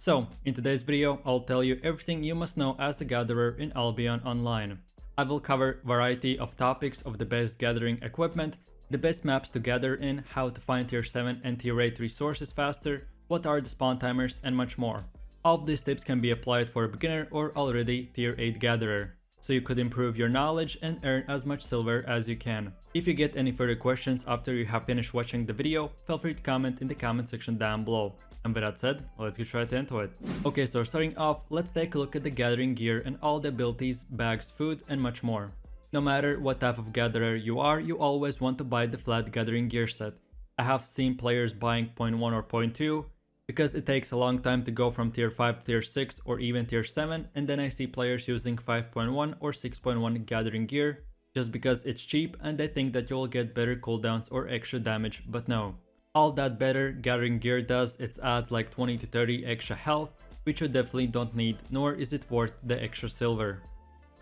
So, in today's video, I'll tell you everything you must know as a gatherer in Albion Online. I will cover variety of topics of the best gathering equipment, the best maps to gather in, how to find tier 7 and tier 8 resources faster, what are the spawn timers, and much more. All of these tips can be applied for a beginner or already tier 8 gatherer, so you could improve your knowledge and earn as much silver as you can. If you get any further questions after you have finished watching the video, feel free to comment in the comment section down below. And with that said, let's get right into it. Okay, so starting off, let's take a look at the gathering gear and all the abilities, bags, food, and much more. No matter what type of gatherer you are, you always want to buy the flat gathering gear set. I have seen players buying 0.1 or 0.2 because it takes a long time to go from tier 5 to tier 6 or even tier 7, and then I see players using 5.1 or 6.1 gathering gear just because it's cheap and they think that you'll get better cooldowns or extra damage, but no. All that better gathering gear does is adds like 20 to 30 extra health, which you definitely don't need, nor is it worth the extra silver.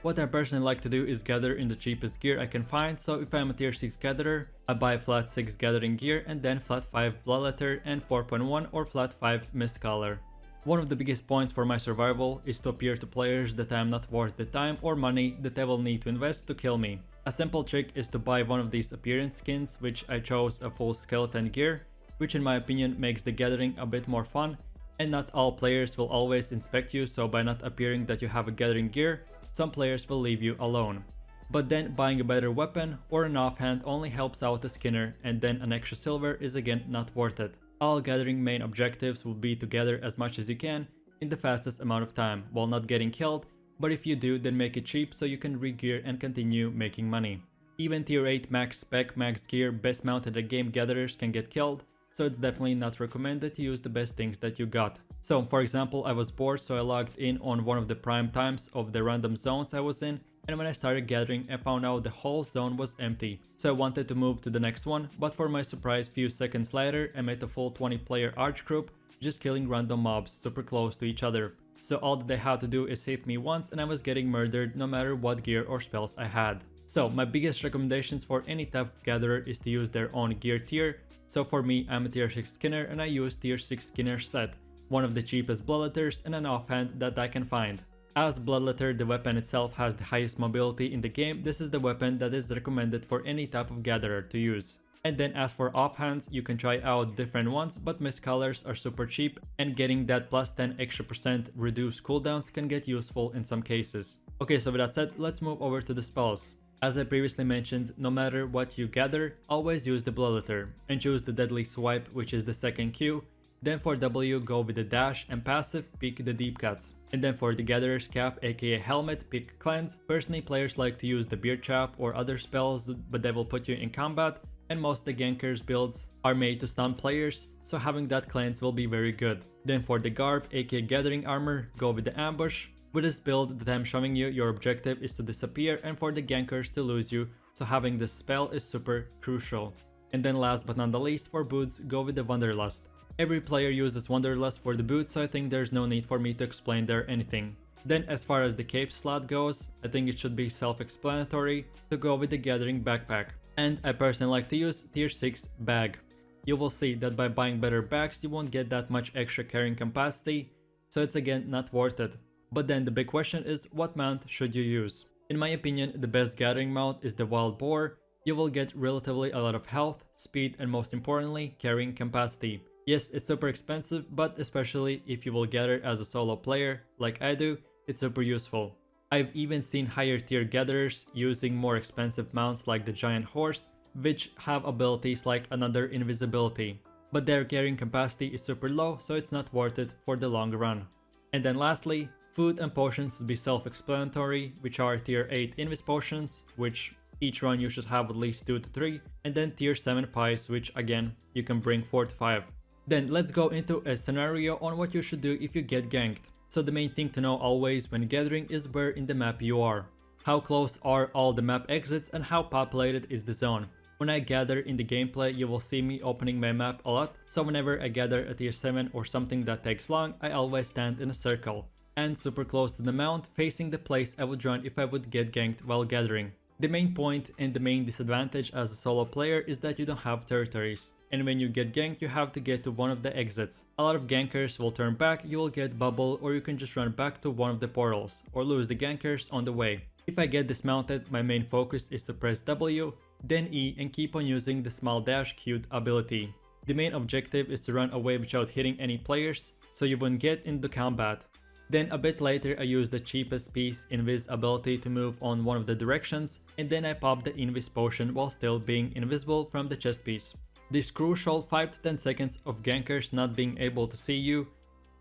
What I personally like to do is gather in the cheapest gear I can find, so if I'm a tier 6 gatherer, I buy flat 6 gathering gear and then flat 5 bloodletter and 4.1 or flat 5 mist color. One of the biggest points for my survival is to appear to players that I am not worth the time or money that they will need to invest to kill me. A simple trick is to buy one of these appearance skins, which I chose a full skeleton gear, which in my opinion makes the gathering a bit more fun, and not all players will always inspect you, so by not appearing that you have a gathering gear, some players will leave you alone. But then buying a better weapon or an offhand only helps out the skinner, and then an extra silver is again not worth it. All gathering main objectives will be to gather as much as you can in the fastest amount of time while not getting killed, but if you do, then make it cheap so you can re-gear and continue making money. Even tier 8 max spec, max gear, best mount in the game gatherers can get killed, so it's definitely not recommended to use the best things that you got. So for example, I was bored, so I logged in on one of the prime times of the random zones I was in, and when I started gathering I found out the whole zone was empty. So I wanted to move to the next one, but for my surprise few seconds later I met a full 20 player arch group just killing random mobs super close to each other. So all that they had to do is hit me once and I was getting murdered no matter what gear or spells I had. So my biggest recommendations for any type of gatherer is to use their own gear tier. So for me, I'm a tier 6 skinner and I use tier 6 skinner set, one of the cheapest bloodletters and an offhand that I can find. As bloodletter, the weapon itself has the highest mobility in the game. This is the weapon that is recommended for any type of gatherer to use. And then as for offhands, you can try out different ones, but mist colors are super cheap and getting that plus 10 extra % reduced cooldowns can get useful in some cases. Okay, so with that said, let's move over to the spells. As I previously mentioned, no matter what you gather, always use the bloodletter and choose the deadly swipe, which is the second Q. Then for W, go with the dash, and passive, pick the deep cuts. And then for the gatherer's cap, aka helmet, pick cleanse. Personally, players like to use the beard chop or other spells, but they will put you in combat, and most of the gankers builds are made to stun players, so having that cleanse will be very good. Then for the garb, aka gathering armor, go with the ambush. With this build that I'm showing you, your objective is to disappear and for the gankers to lose you, so having this spell is super crucial. And then last but not the least, for boots, go with the Wanderlust. Every player uses Wanderlust for the boots, so I think there's no need for me to explain there anything. Then as far as the cape slot goes, I think it should be self-explanatory to go with the gathering backpack. And I personally like to use tier 6 bag. You will see that by buying better bags you won't get that much extra carrying capacity, so it's again not worth it. But then the big question is, what mount should you use? In my opinion, the best gathering mount is the wild boar. You will get relatively a lot of health, speed, and most importantly, carrying capacity. Yes, it's super expensive, but especially if you will gather as a solo player like I do, it's super useful. I've even seen higher tier gatherers using more expensive mounts like the giant horse, which have abilities like another invisibility, but their carrying capacity is super low, so it's not worth it for the long run. And then lastly, food and potions should be self-explanatory, which are tier 8 invis potions, which each run you should have at least 2 to 3, and then tier 7 pies, which again you can bring 4 to 5. Then let's go into a scenario on what you should do if you get ganked. So the main thing to know always when gathering is where in the map you are. How close are all the map exits and how populated is the zone. When I gather in the gameplay, you will see me opening my map a lot, so whenever I gather a tier 7 or something that takes long, I always stand in a circle and super close to the mount, facing the place I would run if I would get ganked while gathering. The main point and the main disadvantage as a solo player is that you don't have territories. And when you get ganked, you have to get to one of the exits. A lot of gankers will turn back, you will get bubble, or you can just run back to one of the portals, or lose the gankers on the way. If I get dismounted, my main focus is to press W, then E and keep on using the small dash Q ability. The main objective is to run away without hitting any players, so you won't get into combat. Then a bit later I use the cheapest piece invis ability to move on one of the directions, and then I pop the invis potion while still being invisible from the chest piece. This crucial 5 to 10 seconds of gankers not being able to see you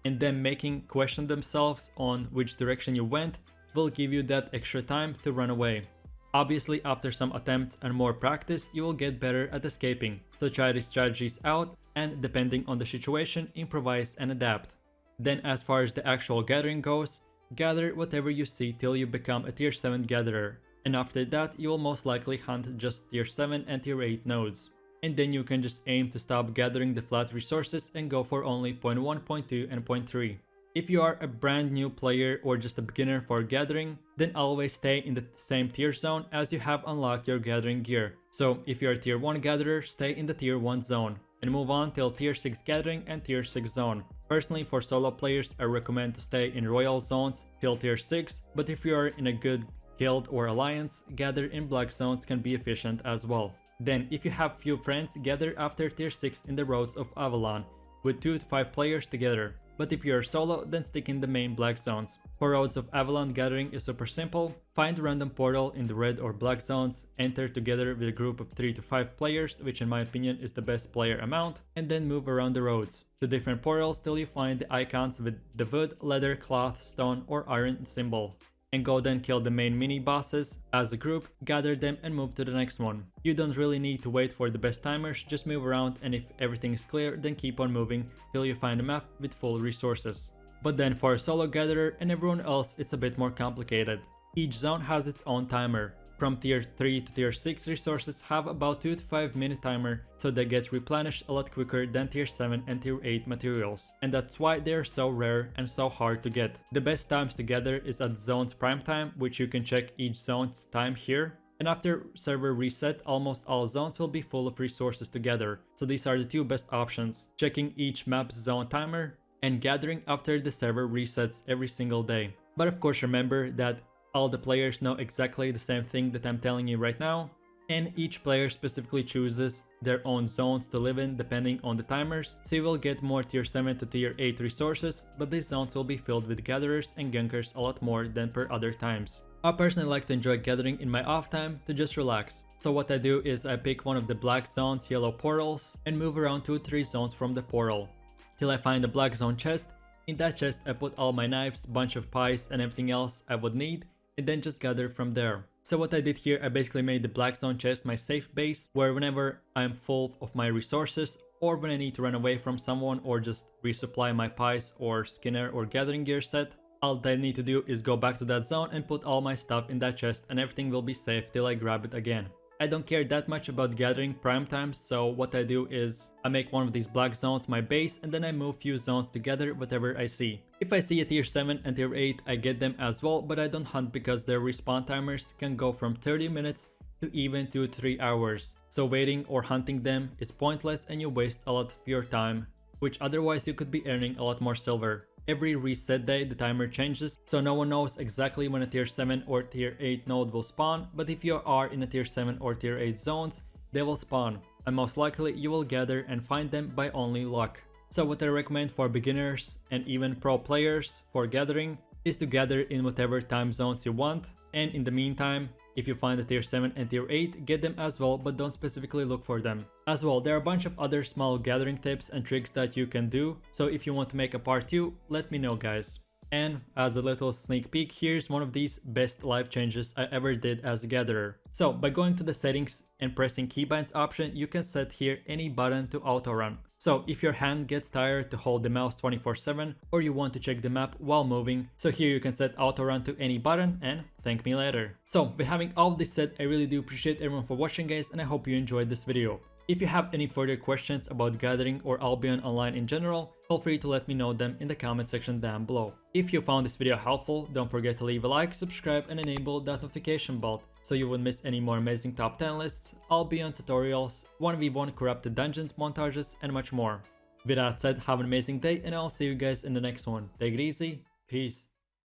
and them making question themselves on which direction you went will give you that extra time to run away. Obviously after some attempts and more practice you will get better at escaping, so try these strategies out and depending on the situation improvise and adapt. Then as far as the actual gathering goes, gather whatever you see till you become a tier 7 gatherer, and after that you will most likely hunt just tier 7 and tier 8 nodes. And then you can just aim to stop gathering the flat resources and go for only point 1, point 2 and point 3. If you are a brand new player or just a beginner for gathering, then always stay in the same tier zone as you have unlocked your gathering gear. So if you are a tier 1 gatherer, stay in the tier 1 zone and move on till tier 6 gathering and tier 6 zone. Personally for solo players I recommend to stay in royal zones till tier 6, but if you are in a good guild or alliance, gather in black zones can be efficient as well. Then if you have few friends, gather after tier 6 in the roads of Avalon with 2 to 5 players together. But if you are solo, then stick in the main black zones. For roads of Avalon, gathering is super simple. Find a random portal in the red or black zones, enter together with a group of 3 to 5 players, which in my opinion is the best player amount, and then move around the roads to different portals till you find the icons with the wood, leather, cloth, stone or iron symbol. And go then kill the main mini bosses as a group, gather them and move to the next one. You don't really need to wait for the best timers, just move around and if everything is clear then keep on moving till you find a map with full resources. But then for a solo gatherer and everyone else it's a bit more complicated. Each zone has its own timer. From tier 3 to tier 6 resources have about 2 to 5 minute timer, so they get replenished a lot quicker than tier 7 and tier 8 materials, and that's why they are so rare and so hard to get. The best times to gather is at zone's prime time, which you can check each zone's time here, and after server reset almost all zones will be full of resources to gather, so these are the two best options, checking each map's zone timer and gathering after the server resets every single day. But of course remember that all the players know exactly the same thing that I'm telling you right now, and each player specifically chooses their own zones to live in depending on the timers, so you will get more tier 7 to tier 8 resources, but these zones will be filled with gatherers and gankers a lot more than per other times. I personally like to enjoy gathering in my off time to just relax, so what I do is I pick one of the black zones yellow portals and move around 2-3 zones from the portal till I find a black zone chest. In that chest I put all my knives, bunch of pies and everything else I would need, and then just gather from there. So what I did here, I basically made the black zone chest my safe base, where whenever I'm full of my resources or when I need to run away from someone or just resupply my pies or skinner or gathering gear set, all that I need to do is go back to that zone and put all my stuff in that chest and everything will be safe till I grab it again. I don't care that much about gathering prime times, so what I do is I make one of these black zones my base and then I move few zones together whatever I see. If I see a tier 7 and tier 8 I get them as well, but I don't hunt because their respawn timers can go from 30 minutes to even 2-3 hours. So waiting or hunting them is pointless and you waste a lot of your time, which otherwise you could be earning a lot more silver. Every reset day the timer changes, so no one knows exactly when a tier 7 or tier 8 node will spawn, but if you are in a tier 7 or tier 8 zones, they will spawn, and most likely you will gather and find them by only luck. So what I recommend for beginners and even pro players for gathering is to gather in whatever time zones you want, and in the meantime, if you find a tier 7 and tier 8, get them as well, but don't specifically look for them. As well, there are a bunch of other small gathering tips and tricks that you can do, so if you want to make a part 2, let me know guys. And as a little sneak peek, here's one of these best life changes I ever did as a gatherer. So by going to the settings and pressing keybinds option, you can set here any button to auto run. So if your hand gets tired to hold the mouse 24/7 or you want to check the map while moving, so here you can set auto run to any button and thank me later. So with having all this said, I really do appreciate everyone for watching guys, and I hope you enjoyed this video. If you have any further questions about gathering or Albion Online in general, feel free to let me know them in the comment section down below. If you found this video helpful, don't forget to leave a like, subscribe and enable that notification bell so you won't miss any more amazing top 10 lists, Albion tutorials, 1v1 corrupted dungeons montages and much more. With that said, have an amazing day and I'll see you guys in the next one. Take it easy, peace.